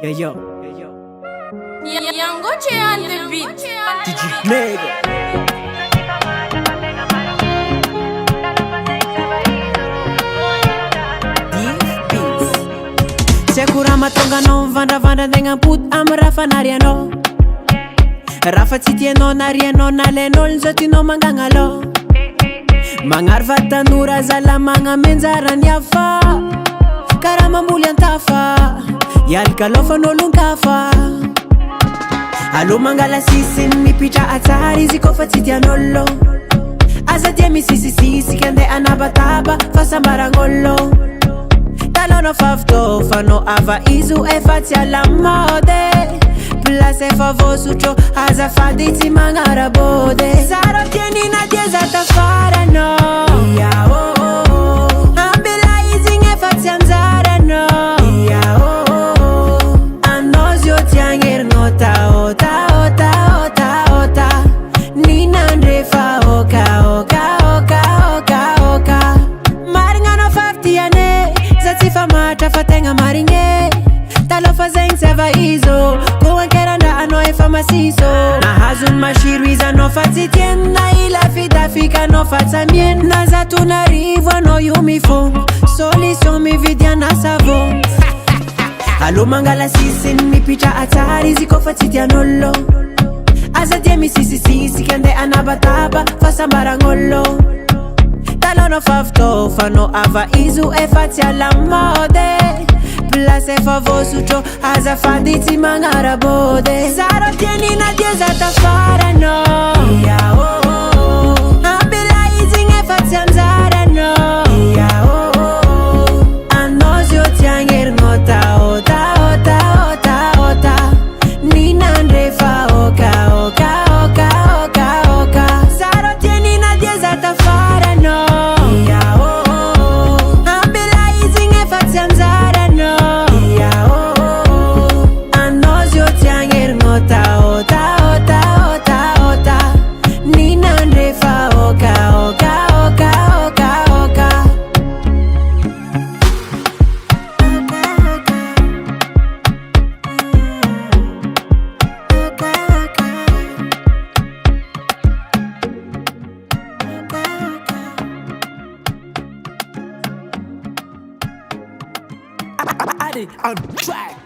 Yeah, yo. Yangoche on the beat. DJ Nega. Sekura matonga no vandravandra ndegna puto amy rafa narianao. Rafa tsy tianao narianao nalen'olo zao tianao mangagna alô. Magnary vatanora zala magnamenjarany hafa karaha mamboly antafa ialika alofan'olon-kafa. Alô mangala sisiny mipitra atsara izy koa fa tsy tian'olo. Aza dia misisisisika andeha anabataba fa sambaran'olo. Talonao fa fitaovanao ava izo efa tsy alamode. Place efa voasotro azafady tsy magnarabody. Zaro tianina dia za tafaranao. Ambela izy igny efa tsy anjaranao. Anao zio tiagnerinao taota. Ninandrefa oka. Marignanao fa fitiane za tsy fa matra fa tegna marigné. Taloha fa zegny tsy ava izo ko ankerandra anao efa masiso. Nahazony masiro izy anao fa tsy tieny na ila fidafikanao fa tsamieny. Na zato narivo anao io mifogno solution mividy ana savon. Alô mangala sisiny mipitra atsara izy koa fa tsy tian'olo. Aza dia misisisisika andeha anabataba fa sambaran'olo. Talonao fa fitaovanao ava izo efa tsy alamode. Place efa voasotro azafady tsy magnarabody. Zaro tianina dia za tafaranao. Ambela izy igny efa tsy anjaranao. Anao zio tiagnerinao taota. Ninandrefa oka. Zaro tianina dia za tafaranao. Ambela izy igny efa tsy anjaranao. Anao zio tiagnerinao taota. Ninandrefa oka. On track.